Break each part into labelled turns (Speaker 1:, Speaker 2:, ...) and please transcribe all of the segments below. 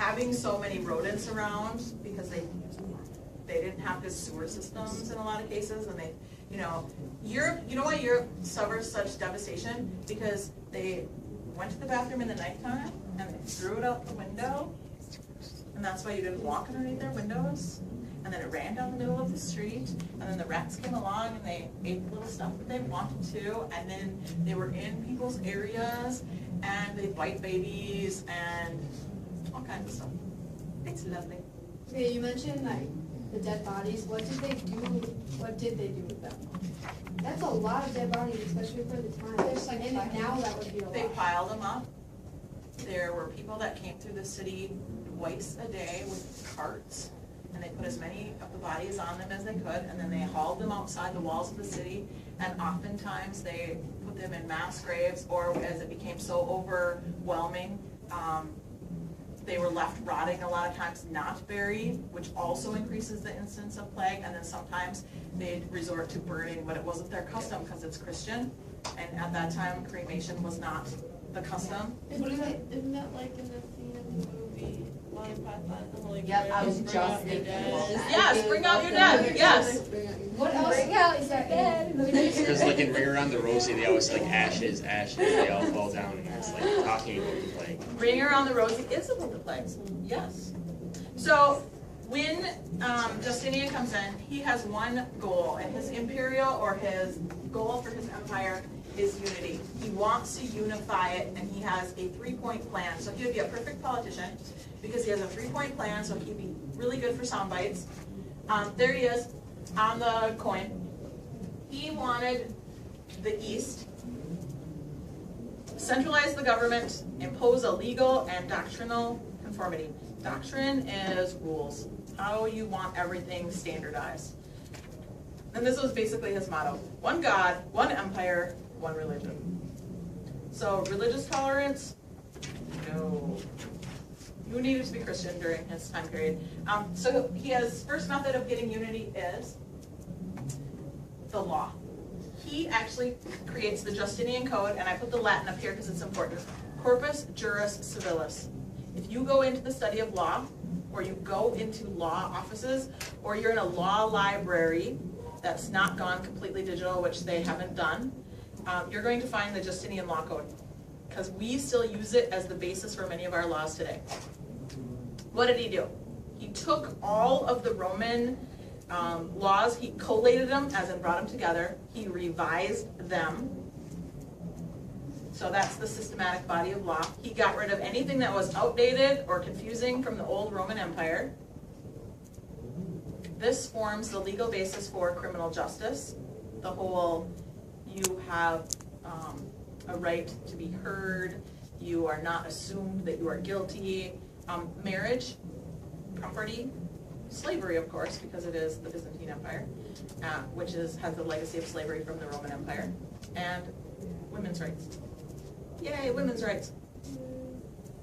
Speaker 1: having so many rodents around, because they didn't have good sewer systems in a lot of cases, and they, you know why Europe suffers such devastation? Because they went to the bathroom in the nighttime and they threw it out the window, and that's why you didn't walk underneath their windows. And then it ran down the middle of the street, and then the rats came along and they ate the little stuff that they wanted to, and then they were in people's areas, and they bite babies and all kinds of stuff. It's lovely.
Speaker 2: Okay, you mentioned like the dead bodies. What did they do? What did they do with them? That's a lot of dead bodies, especially for the time.
Speaker 3: There's like
Speaker 2: and now that would be a lot.
Speaker 1: They piled them up. There were people that came through the city twice a day with carts, and they put as many of the bodies on them as they could, and then they hauled them outside the walls of the city, and oftentimes they put them in mass graves, or as it became so overwhelming, they were left rotting a lot of times, not buried, which also increases the incidence of plague, and then sometimes they'd resort to burning, but it wasn't their custom because it's Christian, and at that time cremation was not the custom.
Speaker 3: Isn't that like in the scene in the movie Modern Pathfinder, the Holy Grail?
Speaker 4: Yep, I was
Speaker 3: Bring
Speaker 4: just
Speaker 3: out your
Speaker 4: thinking
Speaker 3: dead.
Speaker 4: about that.
Speaker 1: Yes, bring out your dead, yes.
Speaker 2: What else? Bring out is that
Speaker 5: Because like in Ring Around the Rosie, they always say like ashes, ashes, they all fall down, and it's like talking about the plague.
Speaker 1: Ring Around the Rosie is about the plagues, yes. So when Justinian comes in, he has one goal, and his imperial, or his goal for his empire, is unity. He wants to unify it, and he has a 3-point plan. So he would be a perfect politician because he has a 3-point plan, so he'd be really good for sound bites. There he is on the coin. He wanted the East, centralize the government, impose a legal and doctrinal conformity. Doctrine is rules, how you want everything standardized. And this was basically his motto: one God, one empire, one religion. So religious tolerance, no. You needed to be Christian during his time period. So his first method of getting unity is the law. He actually creates the Justinian Code, and I put the Latin up here because it's important. Corpus Juris Civilis. If you go into the study of law, or you go into law offices, or you're in a law library that's not gone completely digital, which they haven't done, you're going to find the Justinian Law Code, because we still use it as the basis for many of our laws today. What did he do? He took all of the Roman laws, he collated them, as in brought them together, he revised them. So that's the systematic body of law. He got rid of anything that was outdated or confusing from the old Roman Empire. This forms the legal basis for criminal justice. The whole, you have a right to be heard, you are not assumed that you are guilty. Marriage, property, slavery, of course, because it is the Byzantine Empire, which has the legacy of slavery from the Roman Empire, and women's rights. Yay, women's rights.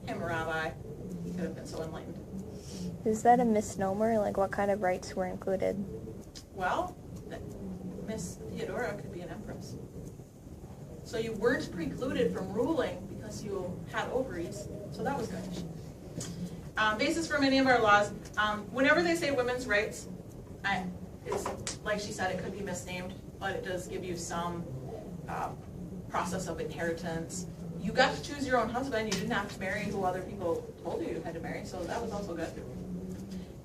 Speaker 1: Hammurabi, he could have been so enlightened.
Speaker 6: Is that a misnomer? Like, what kind of rights were included?
Speaker 1: Well, Miss Theodora could be an empress. So you weren't precluded from ruling because you had ovaries, so that was good. Basis for many of our laws, whenever they say women's rights, it's, like she said, it could be misnamed, but it does give you some process of inheritance. You got to choose your own husband. You didn't have to marry who other people told you had to marry, so that was also good.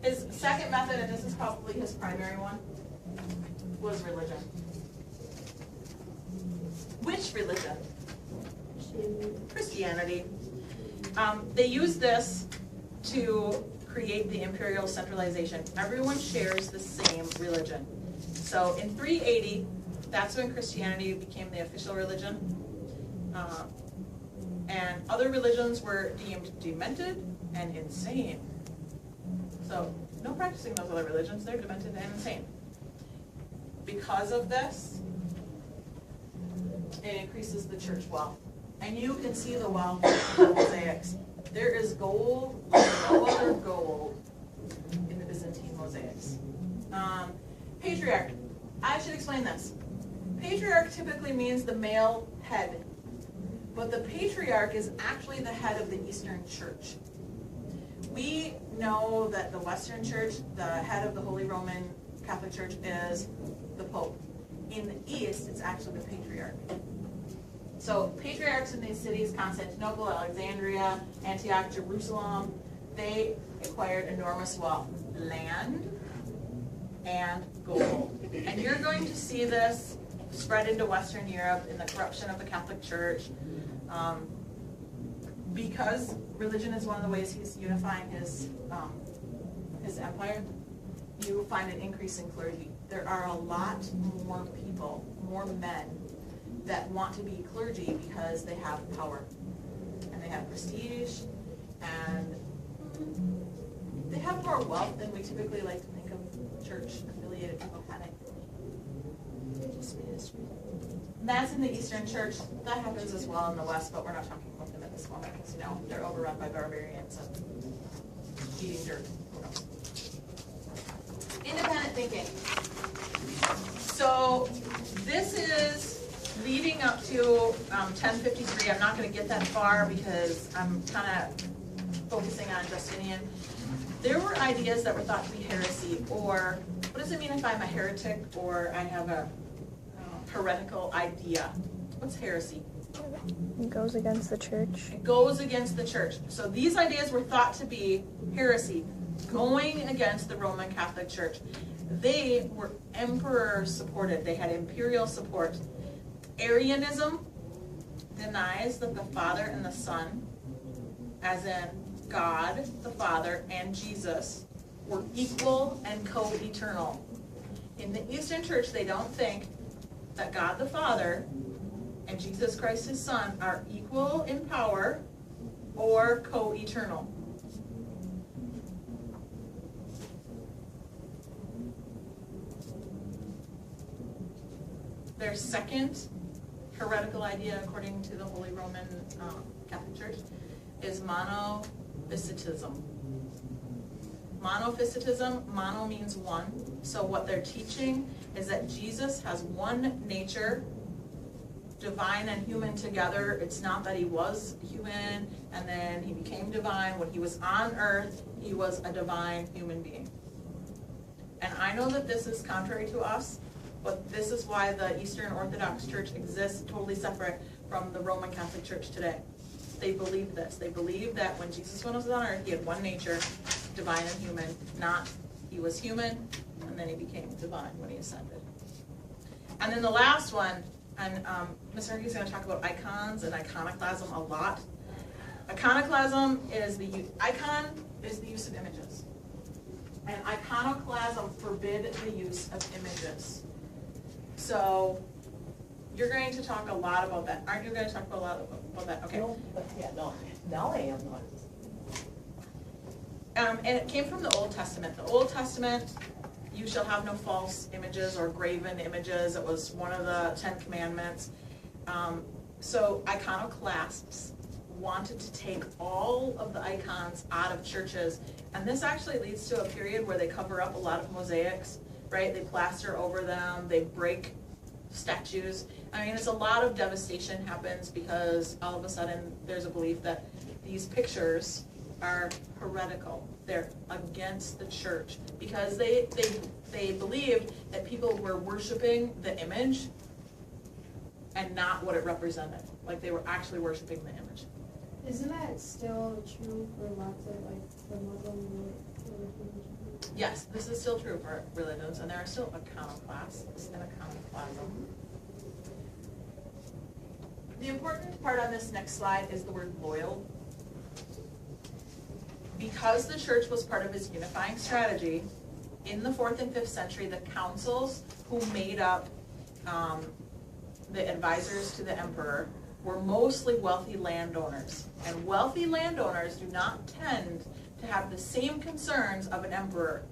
Speaker 1: His second method, and this is probably his primary one, was religion. Which religion? Christianity. They used this to create the imperial centralization. Everyone shares the same religion. So in 380, that's when Christianity became the official religion. And other religions were deemed demented and insane. So no practicing those other religions, they're demented and insane. Because of this, it increases the church wealth. And you can see the wealth in the mosaics. There is gold like no other gold in the Byzantine mosaics. Patriarch. I should explain this. Patriarch typically means the male head. But the patriarch is actually the head of the Eastern Church. we know that the Western Church, the head of the Holy Roman Catholic Church is the Pope. In the East, it's actually the Patriarch. So patriarchs in these cities, Constantinople, Alexandria, Antioch, Jerusalem, they acquired enormous wealth, land and gold. And you're going to see this spread into Western Europe in the corruption of the Catholic Church. Because religion is one of the ways he's unifying his empire, you find an increase in clergy. There are a lot more people, more men, that want to be clergy because they have power and they have prestige and they have more wealth than we typically like to think of church-affiliated people having. That's in the Eastern Church. That happens as well in the West, but we're not talking about them at this moment because, you know, they're overrun by barbarians and eating dirt. Who knows? Independent thinking. So this is leading up to 1053. I'm not going to get that far because I'm kind of focusing on Justinian. There were ideas that were thought to be heresy, or what does it mean if I'm a heretic or I have a heretical idea? What's heresy?
Speaker 6: It goes against the church.
Speaker 1: It goes against the church. So these ideas were thought to be heresy, going against the Roman Catholic Church. They were emperor supported. They had imperial support. Arianism denies that the Father and the Son, as in God the Father and Jesus, were equal and co-eternal. In the Eastern Church, they don't think that God the Father and Jesus Christ his Son are equal in power or co-eternal. Their second heretical idea, according to the Holy Roman Catholic Church, is monophysitism. Monophysitism, mono means one. So what they're teaching is that Jesus has one nature, divine and human together. It's not that he was human and then he became divine. When he was on earth, he was a divine human being. And I know that this is contrary to us, but this is why the Eastern Orthodox Church exists totally separate from the Roman Catholic Church today. They believe this. They believe that when Jesus was on earth, he had one nature, divine and human, not he was human, and then he became divine when he ascended. And then the last one, and Ms. Harkey's going to talk about icons and iconoclasm a lot. Iconoclasm is the use of images. And iconoclasm forbid the use of images. So you're going to talk a lot about that. Aren't you going to talk a lot about that? Okay.
Speaker 4: No, but yeah, no, now I am not.
Speaker 1: And it came from the Old Testament. The Old Testament, you shall have no false images or graven images. It was one of the 10 Commandments. So iconoclasts wanted to take all of the icons out of churches. And this actually leads to a period where they cover up a lot of mosaics, right? They plaster over them, they break statues. I mean, it's a lot of devastation happens because all of a sudden there's a belief that these pictures are heretical. They're against the church because they believed that people were worshiping the image and not what it represented. Like they were actually worshiping the image.
Speaker 2: Isn't that still true for lots of like the Muslim religions?
Speaker 1: Yes, this is still true for religions, and there are still iconoclasts and iconoclasm. The important part on this next slide is the word loyal. Because the church was part of his unifying strategy, in the 4th and 5th century, the councils who made up the advisors to the emperor were mostly wealthy landowners. And wealthy landowners do not tend to have the same concerns of an emperor,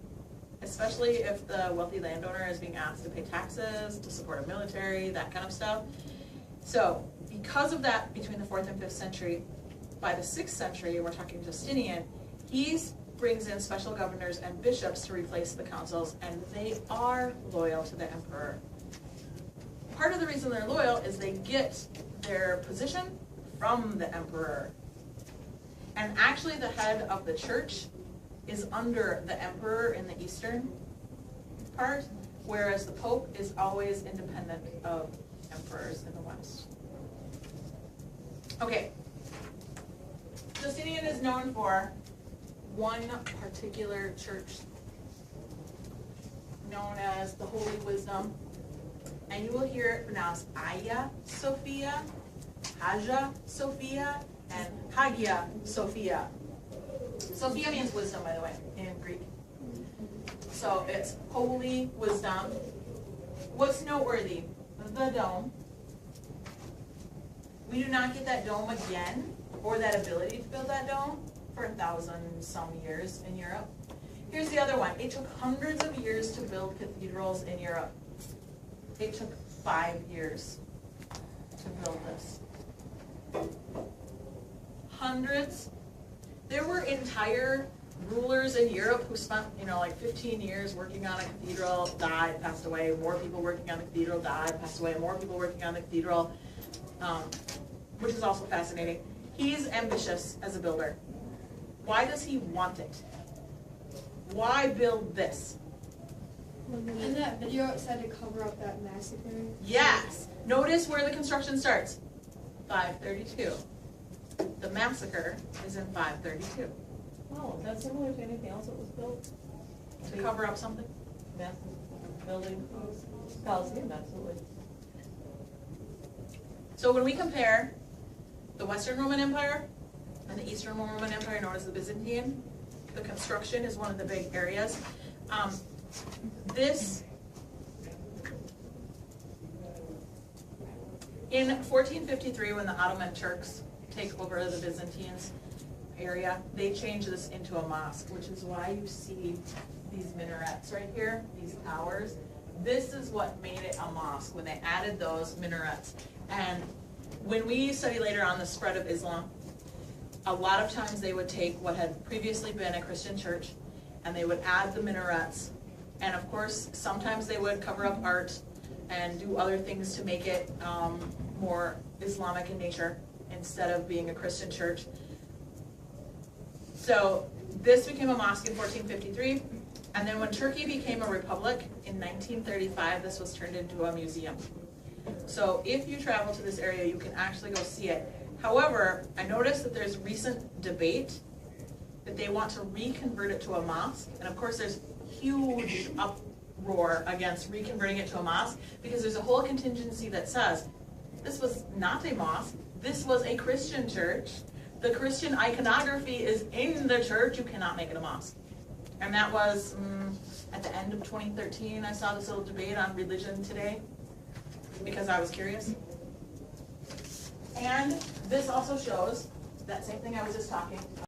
Speaker 1: especially if the wealthy landowner is being asked to pay taxes, to support a military, that kind of stuff. So because of that, between the 4th and 5th century, by the 6th century, we're talking Justinian, he brings in special governors and bishops to replace the councils, and they are loyal to the emperor. Part of the reason they're loyal is they get their position from the emperor. And actually the head of the church is under the emperor in the eastern part, whereas the pope is always independent of emperors in the west. Okay. Justinian is known for one particular church known as the Holy Wisdom. And you will hear it pronounced Hagia Sophia, Hagia Sophia, and Hagia Sophia. Sophia means wisdom, by the way, in Greek. So it's Holy Wisdom. What's noteworthy? The dome. We do not get that dome again, or that ability to build that dome, for 1,000 some years in Europe. Here's the other one. It took hundreds of years to build cathedrals in Europe. It took 5 years to build this. Hundreds. There were entire rulers in Europe who spent, like 15 years working on a cathedral, died, passed away. More people working on the cathedral died, passed away. More people working on the cathedral, which is also fascinating. He's ambitious as a builder. Why does he want it? Why build this?
Speaker 2: In that video, it said to cover up that massacre.
Speaker 1: Yes. Notice where the construction starts. 532. The massacre is in 532.
Speaker 4: Oh, is that similar to anything else that was built?
Speaker 1: To cover up something?
Speaker 4: Massive building, Coliseum, absolutely.
Speaker 1: So when we compare the Western Roman Empire and the Eastern Roman Empire, known as the Byzantine, the construction is one of the big areas. In 1453, when the Ottoman Turks take over the Byzantines area, they change this into a mosque, which is why you see these minarets right here, these towers. This is what made it a mosque, when they added those minarets. And when we study later on the spread of Islam, a lot of times they would take what had previously been a Christian church and they would add the minarets. And of course, sometimes they would cover up art and do other things to make it more Islamic in nature instead of being a Christian church. So this became a mosque in 1453. And then when Turkey became a republic in 1935, this was turned into a museum. So if you travel to this area, you can actually go see it. However, I noticed that there's recent debate that they want to reconvert it to a mosque. And of course, there's huge uproar against reconverting it to a mosque because there's a whole contingency that says this was not a mosque, this was a Christian church. The Christian iconography is in the church, you cannot make it a mosque. And that was at the end of 2013, I saw this little debate on religion today because I was curious. And this also shows that same thing I was just talking